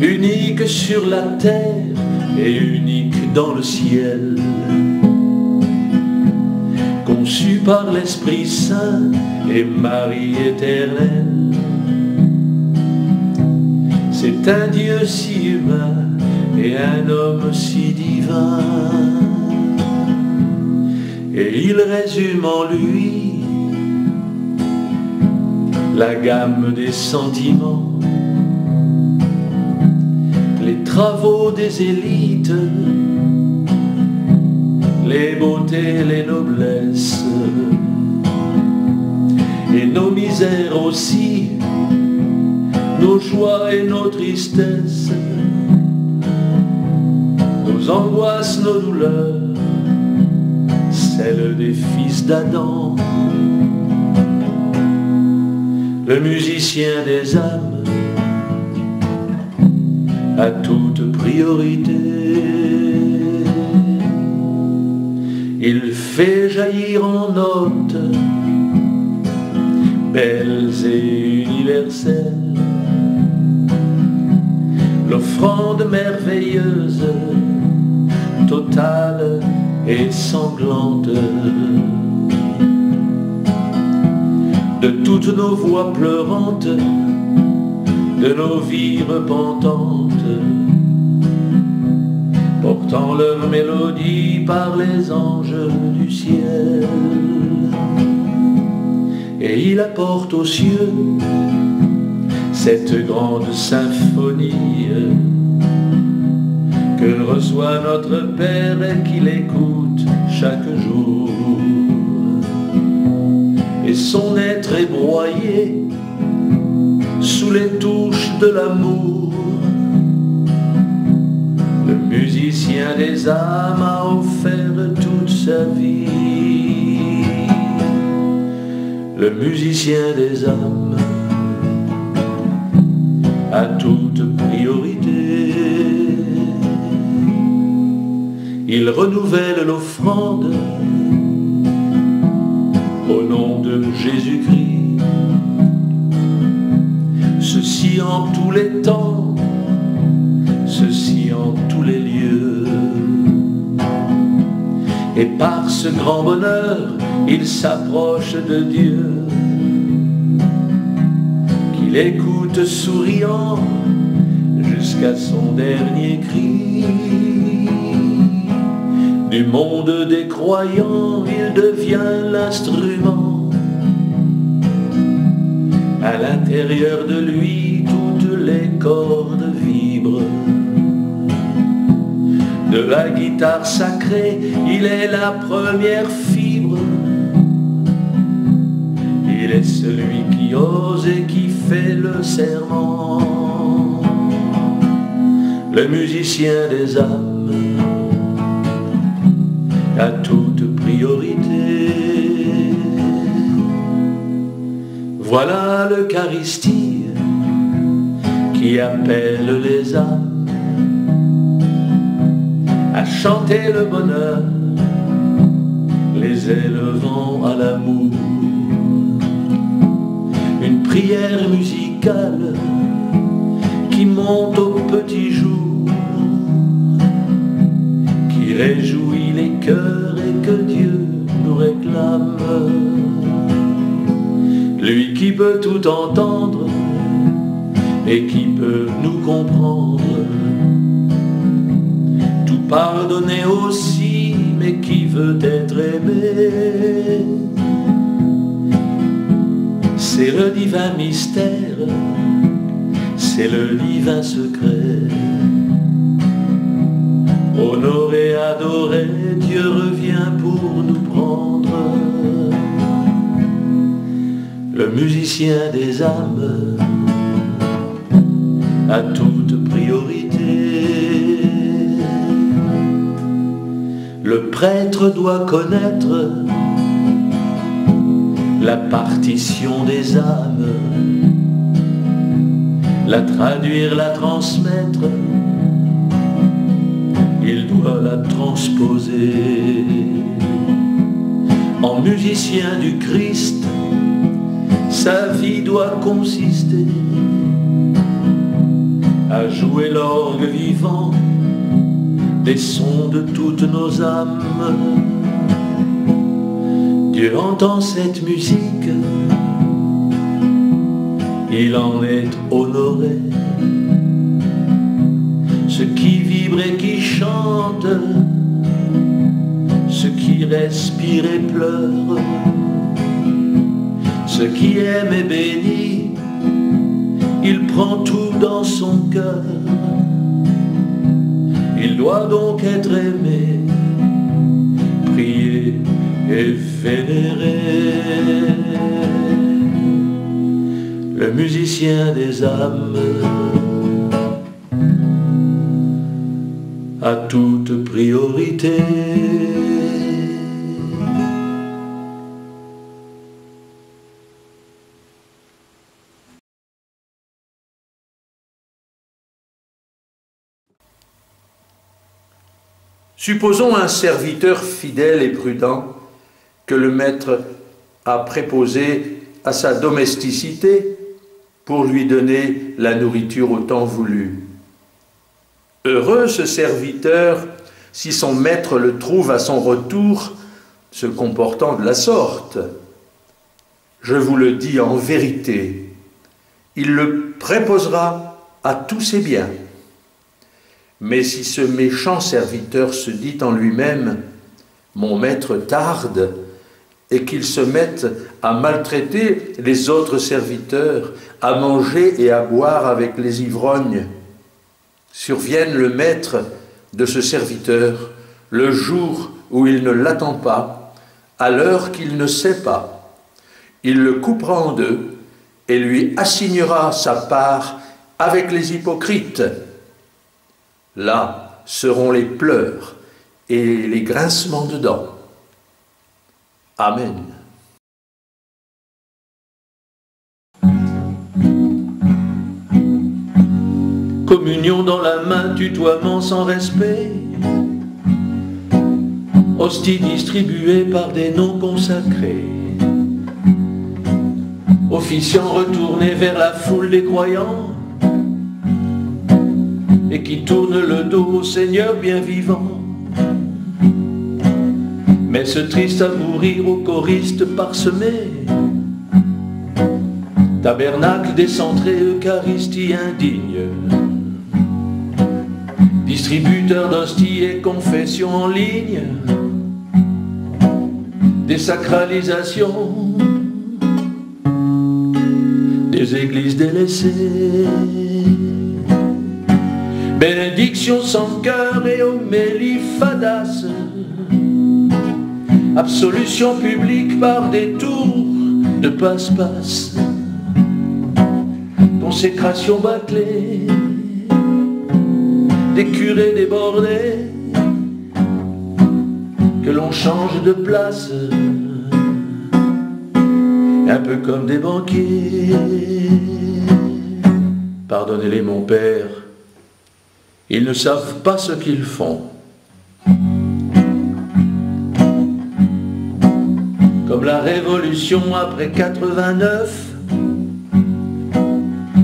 unique sur la terre et unique dans le ciel, conçu par l'Esprit Saint et Marie éternelle. C'est un Dieu si humain et un homme si divin, et il résume en lui la gamme des sentiments, les travaux des élites, les beautés, les noblesses, et nos misères aussi, nos joies et nos tristesses, nos angoisses, nos douleurs, celles des fils d'Adam. Le musicien des âmes a toute priorité. Il fait jaillir en notes belles et universelles l'offrande merveilleuse, totale et sanglante de toutes nos voix pleurantes, de nos vies repentantes, portant leur mélodie par les anges du ciel. Et il apporte aux cieux cette grande symphonie que reçoit notre Père et qu'il écoute chaque jour. Et son être est broyé sous les touches de l'amour. Le musicien des âmes a offert toute sa vie. Le musicien des âmes a toute priorité. Il renouvelle l'offrande au nom de Jésus-Christ. Ceci en tous les temps, ceci en tous les lieux. Et par ce grand bonheur, il s'approche de Dieu, qu'il écoute souriant jusqu'à son dernier cri. Du monde des croyants, il devient l'instrument. À l'intérieur de lui, toutes les cordes vibrent. De la guitare sacrée, il est la première fibre. Il est celui qui ose et qui fait le serment. Le musicien des âmes a toute priorité. Voilà l'Eucharistie qui appelle les âmes à chanter le bonheur, les élevant à l'amour. Une prière musicale qui monte au petit jour, qui réjouit les cœurs et que Dieu nous réclame. Lui qui peut tout entendre et qui peut nous comprendre, tout pardonner aussi, mais qui veut être aimé. C'est le divin mystère c'est le divin secret. Honoré, adoré, Dieu revient pour nous prendre. Le musicien des âmes a toute priorité. Le prêtre doit connaître la partition des âmes, la traduire, la transmettre, il doit la transposer. En musicien du Christ, sa vie doit consister à jouer l'orgue vivant des sons de toutes nos âmes. Dieu entend cette musique, il en est honoré. Ceux qui vibrent et qui chantent, ceux qui respirent et pleurent, ceux qui aiment et bénissent, il prend tout dans son cœur. Il doit donc être aimé, prié et vénéré. Le musicien des âmes a toute priorité. Supposons un serviteur fidèle et prudent que le maître a préposé à sa domesticité pour lui donner la nourriture au temps voulu. Heureux ce serviteur si son maître le trouve à son retour se comportant de la sorte. Je vous le dis en vérité, il le préposera à tous ses biens. Mais si ce méchant serviteur se dit en lui-même « Mon maître tarde » et qu'il se mette à maltraiter les autres serviteurs, à manger et à boire avec les ivrognes, survienne le maître de ce serviteur le jour où il ne l'attend pas, à l'heure qu'il ne sait pas. Il le coupera en deux et lui assignera sa part avec les hypocrites. Là seront les pleurs et les grincements de dents. Amen. Communion dans la main, tutoiement sans respect, hostie distribuée par des noms consacrés, officiant retourné vers la foule des croyants et qui tourne le dos au Seigneur bien vivant. Mais ce triste à mourir au choriste parsemé, tabernacle décentré, Eucharistie indigne, distributeur d'hosties et confession en ligne, désacralisation des églises délaissées, bénédiction sans cœur et homélie fadasse, absolution publique par des tours de passe-passe, consécration bâclée, des curés débordés, que l'on change de place, un peu comme des banquiers. Pardonnez-les mon père, ils ne savent pas ce qu'ils font. Comme la Révolution après 89,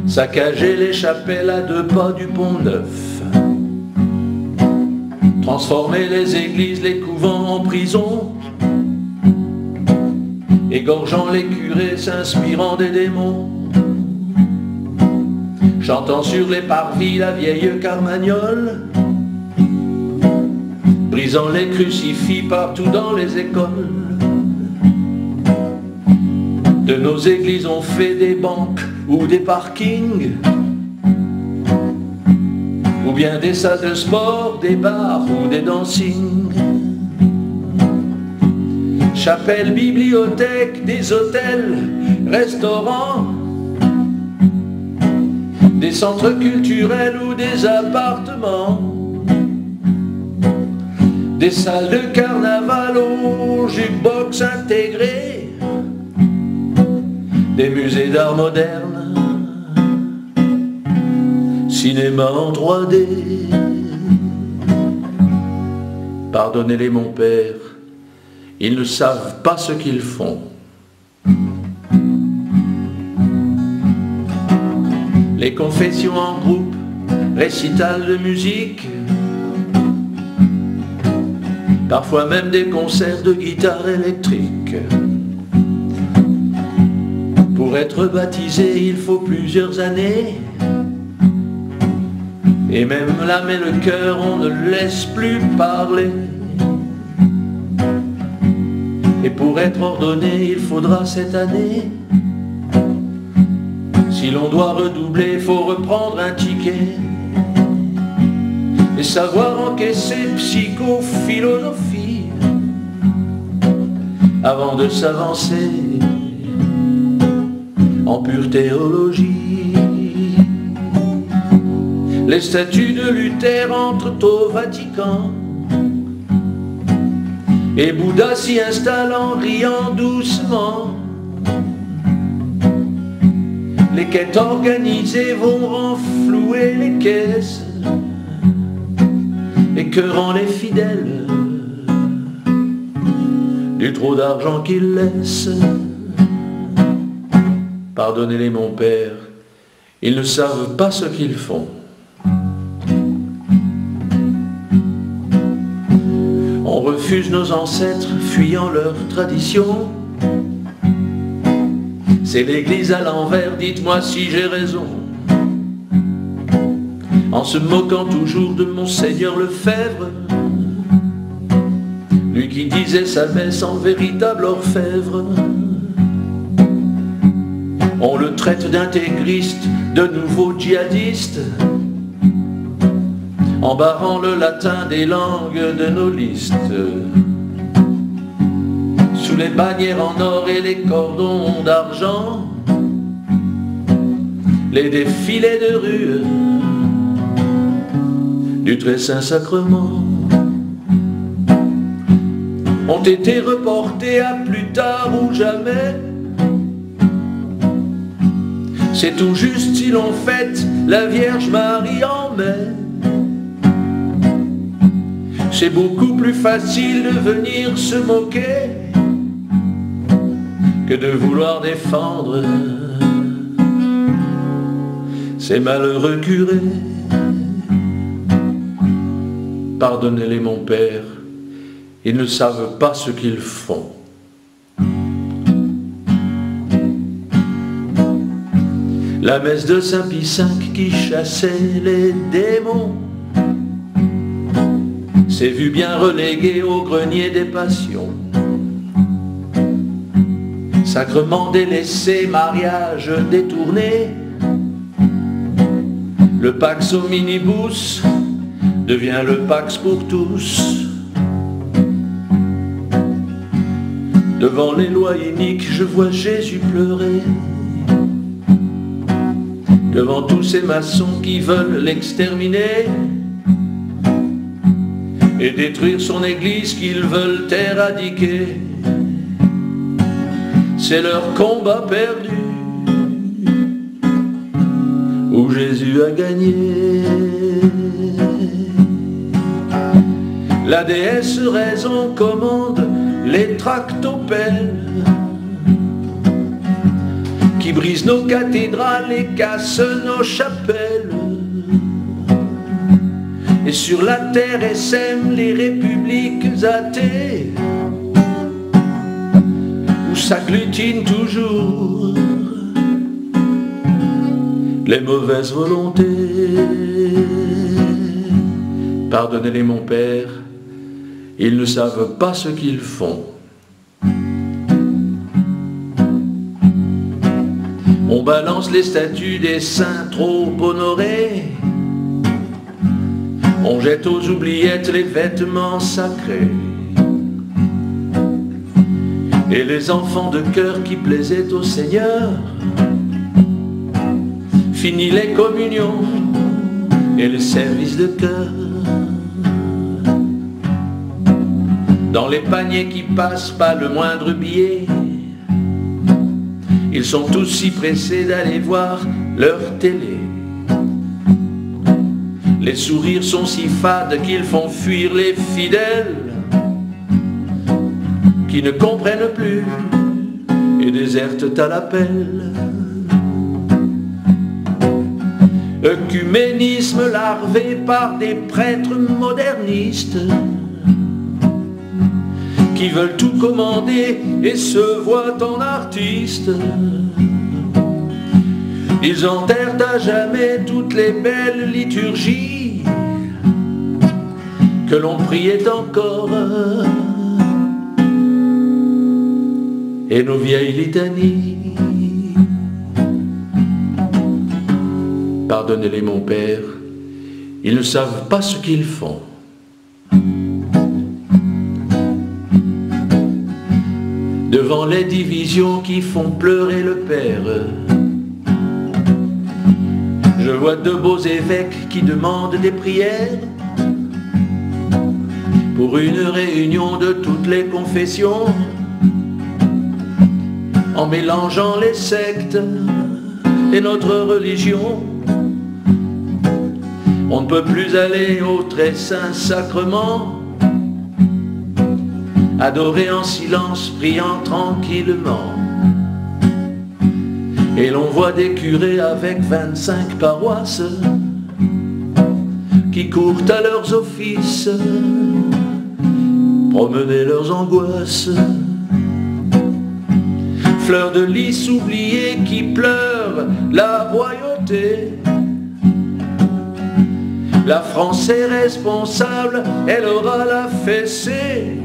saccager les chapelles à 2 pas du Pont-Neuf, transformer les églises, les couvents en prison, égorgeant les curés, s'inspirant des démons, chantant sur les parvis la vieille carmagnole, brisant les crucifix partout dans les écoles. De nos églises on fait des banques ou des parkings, ou bien des salles de sport, des bars ou des dancings. Chapelles, bibliothèques, des hôtels, restaurants, des centres culturels ou des appartements, des salles de carnaval aux jukebox intégrées, des musées d'art moderne, cinéma en 3D. Pardonnez-les mon père, ils ne savent pas ce qu'ils font. Les confessions en groupe, récitals de musique, parfois même des concerts de guitare électrique. Pour être baptisé, il faut plusieurs années, et même l'âme et le cœur, on ne laisse plus parler. Et pour être ordonné, il faudra cette année. Si l'on doit redoubler, il faut reprendre un ticket et savoir encaisser psychophilosophie avant de s'avancer en pure théologie. Les statues de Luther entrent au Vatican et Bouddha s'y installe en riant doucement. Les quêtes organisées vont renflouer les caisses, écœurant les fidèles du trop d'argent qu'ils laissent. Pardonnez-les mon père, ils ne savent pas ce qu'ils font. On refuse nos ancêtres fuyant leur tradition. C'est l'église à l'envers, dites-moi si j'ai raison. En se moquant toujours de Monseigneur Lefebvre, lui qui disait sa messe en véritable orfèvre. On le traite d'intégriste, de nouveau djihadiste, en barrant le latin des langues de nos listes. Sous les bannières en or et les cordons d'argent, les défilés de rue du très saint sacrement ont été reportés à plus tard ou jamais. C'est tout juste si l'on fête la Vierge Marie en mai. C'est beaucoup plus facile de venir se moquer que de vouloir défendre ces malheureux curés. Pardonnez-les mon père, ils ne savent pas ce qu'ils font. La messe de Saint Pie V qui chassait les démons s'est vu bien relégué au grenier des passions. Sacrement délaissé, mariage détourné, le Pax Hominibus devient le Pax pour tous. Devant les lois iniques, je vois Jésus pleurer. Devant tous ces maçons qui veulent l'exterminer et détruire son église qu'ils veulent éradiquer. C'est leur combat perdu où Jésus a gagné. La déesse raison commande les tractopelles qui brisent nos cathédrales et cassent nos chapelles. Et sur la terre essaiment les républiques athées où s'agglutinent toujours les mauvaises volontés. Pardonnez-les mon père, ils ne savent pas ce qu'ils font. On balance les statues des saints trop honorés On jette aux oubliettes les vêtements sacrés et les enfants de cœur qui plaisaient au Seigneur. Fini les communions et le service de cœur. Dans les paniers qui passent pas le moindre billet, ils sont tous si pressés d'aller voir leur télé. Les sourires sont si fades qu'ils font fuir les fidèles qui ne comprennent plus et désertent à l'appel. Œcuménisme larvé par des prêtres modernistes qui veulent tout commander et se voient en artistes. Ils enterrent à jamais toutes les belles liturgies que l'on priait encore et nos vieilles litanies. Pardonnez-les mon père, ils ne savent pas ce qu'ils font. Devant les divisions qui font pleurer le père, je vois de beaux évêques qui demandent des prières pour une réunion de toutes les confessions, en mélangeant les sectes et notre religion. On ne peut plus aller au très saint sacrement, adorer en silence, priant tranquillement. Et l'on voit des curés avec 25 paroisses qui courent à leurs offices, promener leurs angoisses. Fleurs de lys oubliées qui pleurent la royauté. La France est responsable, elle aura la fessée.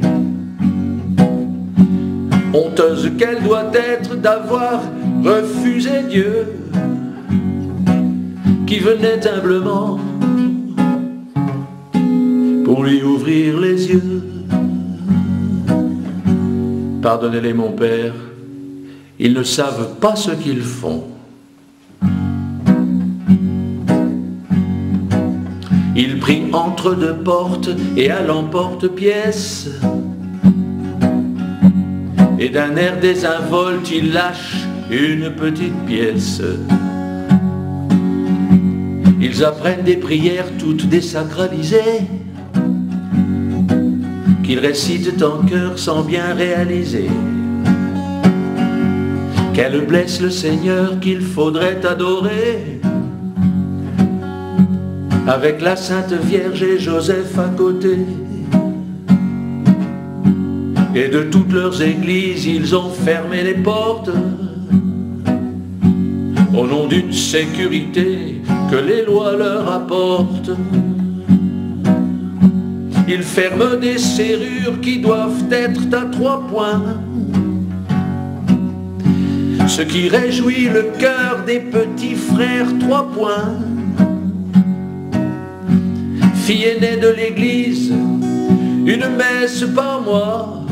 Honteuse qu'elle doit être d'avoir refusé Dieu qui venait humblement pour lui ouvrir les yeux. Pardonnez-les mon père, ils ne savent pas ce qu'ils font. Ils prient entre deux portes et à l'emporte-pièce, et d'un air désinvolte, ils lâchent une petite pièce. Ils apprennent des prières toutes désacralisées, qu'ils récitent en chœur sans bien réaliser qu'elle blesse le Seigneur qu'il faudrait adorer, avec la Sainte Vierge et Joseph à côté. Et de toutes leurs églises, ils ont fermé les portes au nom d'une sécurité que les lois leur apportent. Ils ferment des serrures qui doivent être à 3 points, ce qui réjouit le cœur des petits frères 3 points. Fille aînée de l'église, une messe par mois,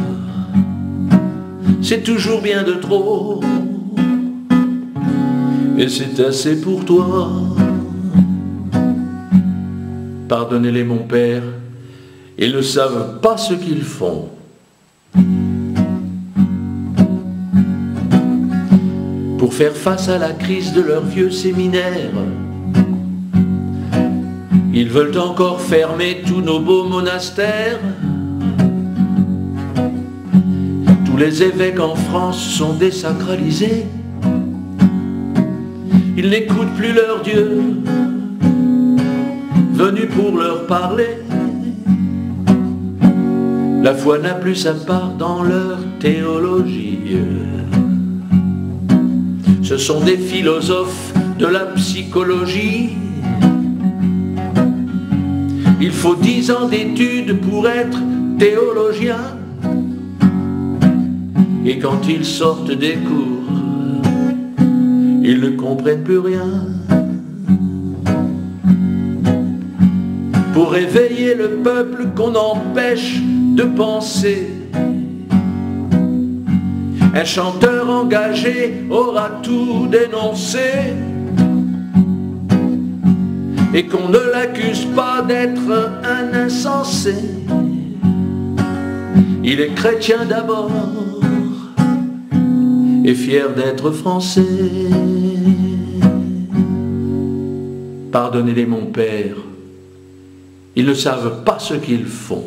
c'est toujours bien de trop, et c'est assez pour toi. Pardonnez-les mon père, ils ne savent pas ce qu'ils font. Pour faire face à la crise de leur vieux séminaire, ils veulent encore fermer tous nos beaux monastères. Tous les évêques en France sont désacralisés. Ils n'écoutent plus leur Dieu, venu pour leur parler. La foi n'a plus sa part dans leur théologie. Ce sont des philosophes de la psychologie. Il faut 10 ans d'études pour être théologien. Et quand ils sortent des cours, ils ne comprennent plus rien. pour éveiller le peuple qu'on empêche de penser. Un chanteur engagé aura tout dénoncé, et qu'on ne l'accuse pas d'être un insensé. Il est chrétien d'abord et fier d'être français. Pardonnez-les mon père, ils ne savent pas ce qu'ils font.